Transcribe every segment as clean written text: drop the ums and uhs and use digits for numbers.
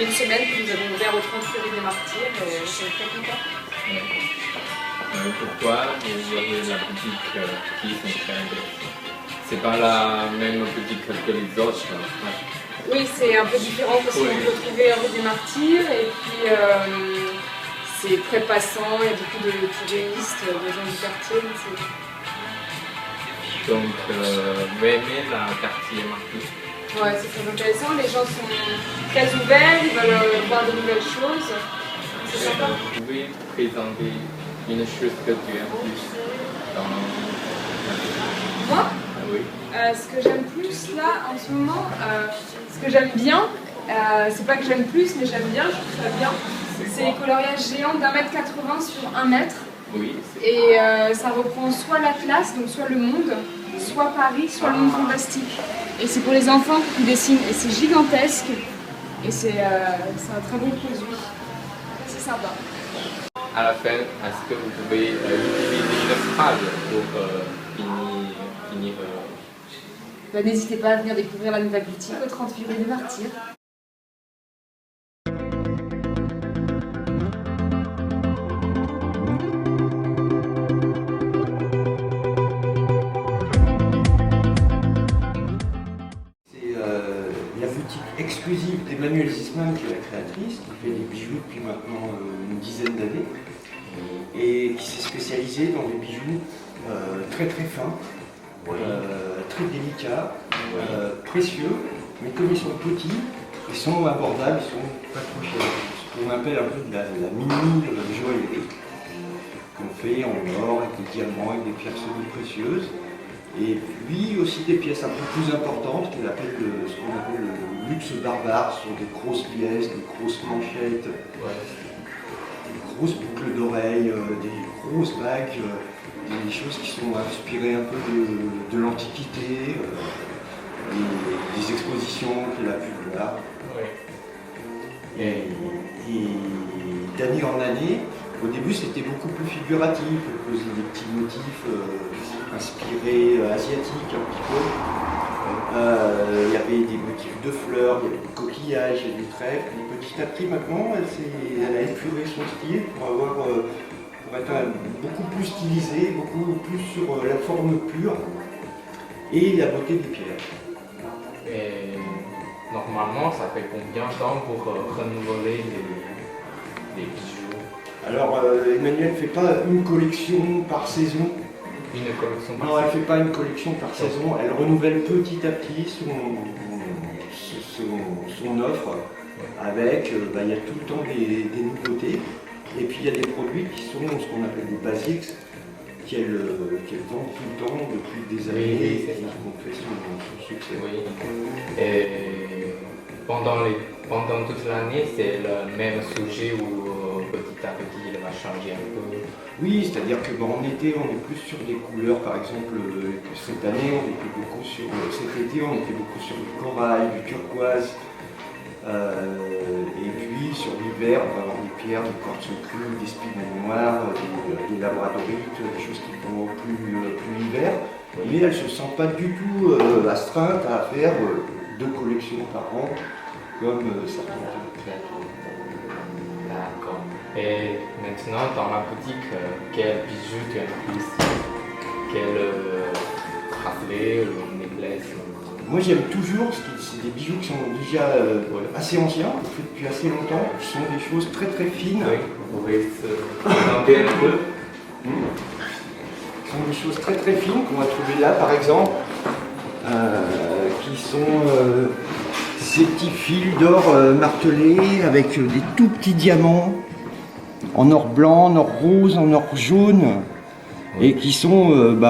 fait une semaine que nous avons ouvert au 30 février des Martyrs et on est très contents. Pourquoi vous avez la boutique qui fonctionne? C'est pas la même boutique que les autres? Oui, c'est un peu différent parce qu'on peut trouver rue des Martyrs et puis c'est très passant, il y a beaucoup de touristes, de gens du quartier. Donc, vous aimez le quartier Martyrs? Ouais, c'est très intéressant, les gens sont très ouverts, ils veulent voir de nouvelles choses. C'est sympa. Vous pouvez présenter une chose que tu aimes plus dans... Moi? Ah oui. Ce que j'aime plus là en ce moment, ce que j'aime bien, c'est pas que j'aime plus, mais j'aime bien, je trouve ça bien. C'est les coloriages géants d'1,80 m sur 1 mètre. Oui. Et ça reprend soit l'Atlas, donc soit le monde, soit Paris, soit le monde fantastique. Et c'est pour les enfants qui dessinent, et c'est gigantesque. Et c'est un très bon produit. C'est sympa. À la fin, est-ce que vous pouvez utiliser une phrase pour finir N'hésitez pas à venir découvrir la nouvelle boutique au 30 février des Martyrs. La boutique exclusive d'Emmanuelle Zisman, qui est la créatrice, qui fait des bijoux depuis maintenant une dizaine d'années et qui s'est spécialisée dans des bijoux très très fins, très délicats, précieux, mais comme ils sont petits, ils sont abordables, ils sont pas trop chers. Ce qu'on appelle un peu de la mini joaillerie qu'on fait en or, avec des diamants, avec des pierres semi-précieuses. Et puis aussi des pièces un peu plus importantes ce qu'on appelle le luxe barbare, ce sont des grosses pièces, des grosses manchettes, des grosses boucles d'oreilles, des grosses bagues, des choses qui sont inspirées un peu de l'Antiquité, des expositions qu'elle a pu voir. Et d'année en année, au début c'était beaucoup plus figuratif, elle faisait des petits motifs inspirés asiatiques un petit peu. Il y avait des motifs de fleurs, il y avait des coquillages, il y avait du trèfle. Et petit à petit maintenant, elle a épuré son style pour être beaucoup plus stylisée, beaucoup plus sur la forme pure et la beauté des pierres. Et normalement, ça fait combien de temps pour renouveler les bijoux? Alors, Emmanuelle ne fait pas une collection par saison. Une collection par Non, elle ne fait pas une collection par saison. Elle renouvelle petit à petit son offre avec, il y a tout le temps des nouveautés. Et puis il y a des produits qui sont ce qu'on appelle des basics, qu'elle vend tout le temps depuis des années et qui ont fait son succès. Oui. Et pendant toute l'année, c'est le même sujet où petit à petit il va changer un peu? Oui, c'est-à-dire qu'en été on est plus sur des couleurs, par exemple cette année on était beaucoup sur, cet été on était beaucoup sur du corail, du turquoise. Et puis sur l'hiver, on va avoir des pierres, des quartz cru, des spinels noirs, des labradorites, des choses qui vont plus l'hiver. Mais elle ne se sent pas du tout astreinte à faire 2 collections par an, comme certains créateurs. D'accord. Et maintenant, dans la boutique, quel bijou tu aimes plus? Quel bracelet ou nécklace? Moi j'aime toujours, c'est des bijoux qui sont déjà assez anciens, faits depuis assez longtemps, qui sont des choses très très fines. Oui, vous pouvez se présenter un peu. Ce sont des choses très très fines qu'on va trouver là par exemple, qui sont ces petits fils d'or martelés avec des tout petits diamants en or blanc, en or rose, en or jaune, et qui sont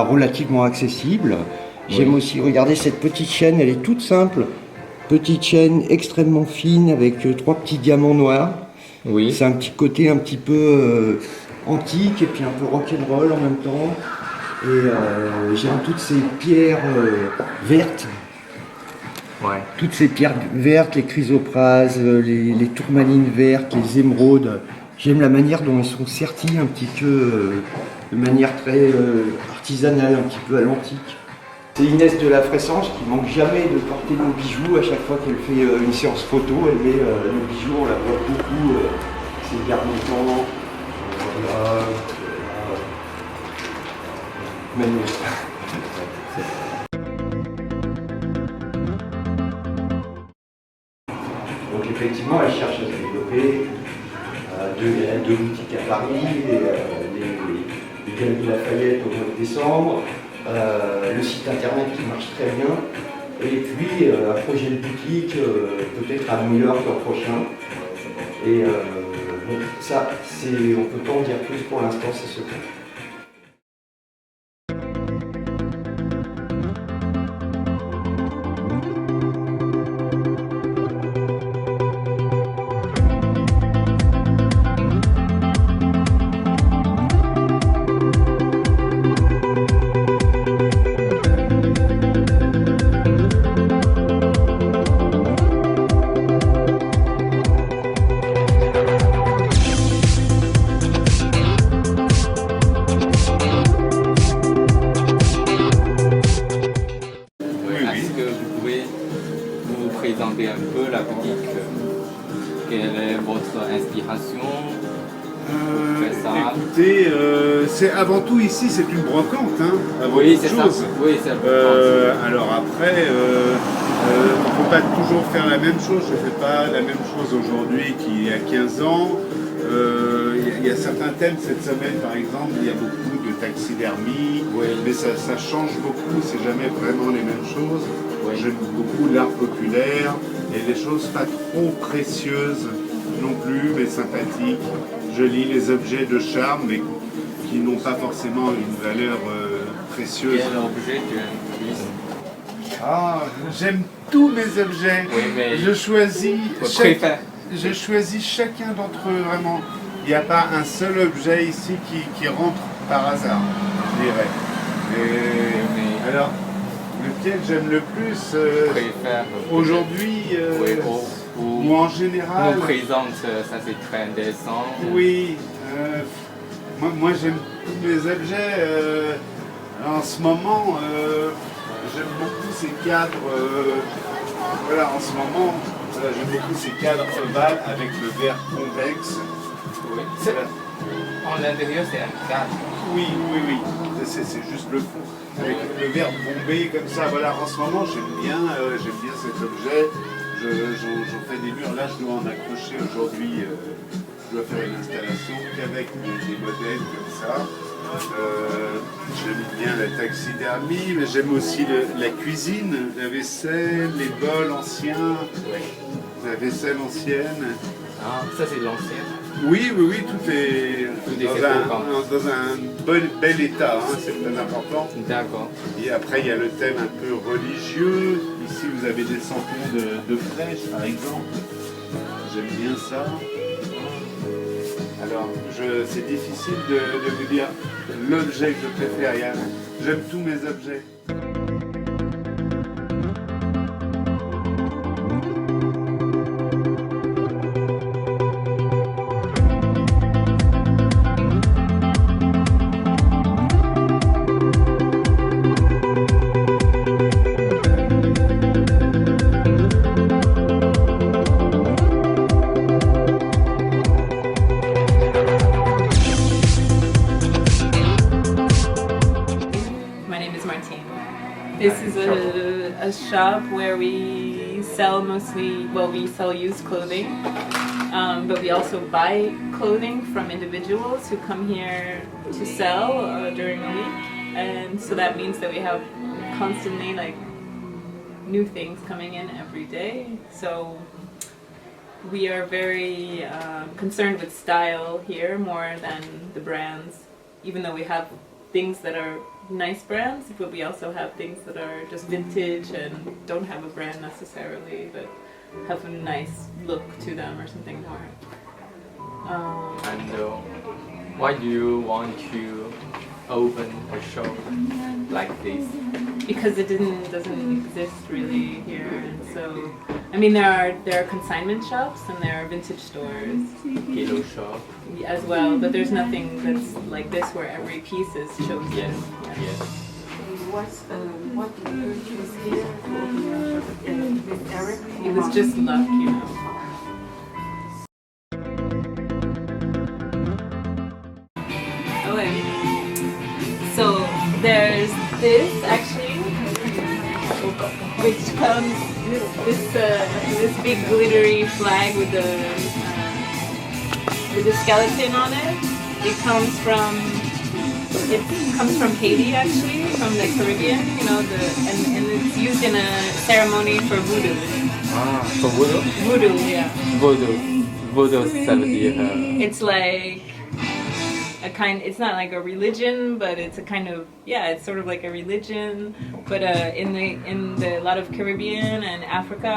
relativement accessibles. J'aime aussi regarder cette petite chaîne, elle est toute simple, petite chaîne extrêmement fine avec 3 petits diamants noirs. Oui. C'est un petit côté un petit peu antique et puis un peu rock'n'roll en même temps. Et j'aime toutes ces pierres vertes. Ouais. Toutes ces pierres vertes, les chrysoprases, les tourmalines vertes, les émeraudes. J'aime la manière dont elles sont serties un petit peu de manière très artisanale, un petit peu à l'antique. C'est Inès de la Fressance qui manque jamais de porter nos bijoux. À chaque fois qu'elle fait une séance photo, elle met nos bijoux, on la voit beaucoup, ses garde-temps, voilà, même donc effectivement, elle cherche à se développer. Deux boutiques à Paris, les Galeries Lafayette au mois de décembre, le site internet qui marche très bien, et puis un projet de boutique peut-être à New York l'an prochain. Et bon, ça, on ne peut pas en dire plus pour l'instant, c'est secret. Présenter un peu la boutique. Quelle est votre inspiration pour faire ça? Écoutez, c'est avant tout ici, c'est une brocante, hein, avant Oui, toute c'est ça. chose. Oui, c'est brocante. Alors après, on ne peut pas toujours faire la même chose. Je ne fais pas la même chose aujourd'hui qu'il y a 15 ans. Il y a certains thèmes cette semaine, par exemple, il y a beaucoup de taxidermie, Oui. mais ça change beaucoup, c'est jamais vraiment les mêmes choses. Oui. J'aime beaucoup l'art populaire et les choses pas trop précieuses non plus, mais sympathiques. Je lis les objets de charme, mais qui n'ont pas forcément une valeur précieuse. Quel objet tu aimes plus? Ah, j'aime tous mes objets. Oui, mais Je choisis je choisis chacun d'entre eux vraiment. Il n'y a pas un seul objet ici qui rentre par hasard, je dirais. Alors, lequel j'aime le plus aujourd'hui oui, ou en général? nous présente, ça c'est très intéressant. Oui, moi j'aime tous mes objets. En ce moment, j'aime beaucoup ces cadres. Voilà, en ce moment, j'aime beaucoup ces cadres ovales avec le verre convexe. Oui. Voilà. En l'intérieur, c'est un cadre. Oui. C'est juste le fond. Avec le verre bombé comme ça. Voilà, en ce moment, j'aime bien cet objet. J'en fais des murs. Là, je dois en accrocher aujourd'hui. Je dois faire une installation qu'avec des modèles comme ça. J'aime bien la taxidermie, mais j'aime aussi la cuisine, la vaisselle, les bols anciens, la vaisselle ancienne. Ah, ça c'est l'ancien. Oui, tout est dans un bel état, hein, c'est très important. D'accord. Et après, il y a le thème un peu religieux. Ici, vous avez des santons de fraîche, par exemple. J'aime bien ça. Alors, c'est difficile de vous dire l'objet que je préfère. J'aime tous mes objets. This is a shop where we sell we sell used clothing, but we also buy clothing from individuals who come here to sell during the week, and so that means that we have constantly new things coming in every day. So we are very concerned with style here more than the brands, even though we have things that are nice brands, but we also have things that are just vintage and don't have a brand necessarily, but have a nice look to them or something more. And why do you want to open a shop like this? Because it doesn't exist really here, and so I mean there are consignment shops and there are vintage stores. Kilo shop. As well, but there's nothing that's like this where every piece is chosen. Yes. What It was just luck, you know. Okay. So there's this actually, which comes this big glittery flag with the skeleton on it. It comes from Haiti actually, from the Caribbean, you know, and it's used in a ceremony for voodoo. Ah, for voodoo? Voodoo, yeah. Voodoo, ça veut dire... It's like it's not like a religion, but it's a kind of, yeah, it's sort of like a religion, but in the a lot of Caribbean and Africa,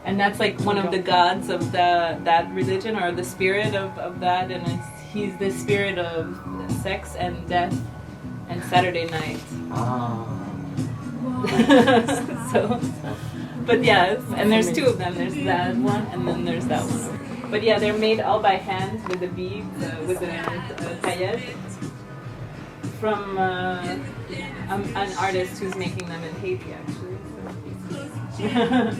and that's like one of the gods of that religion, or the spirit of that, and he's the spirit of sex and death and Saturday night. Ah. So, but yeah, and there's two of them. There's that one, and then there's that one. But yeah, they're made all by hand with the beads, with the paillettes, from an artist who's making them in Haiti, actually. So.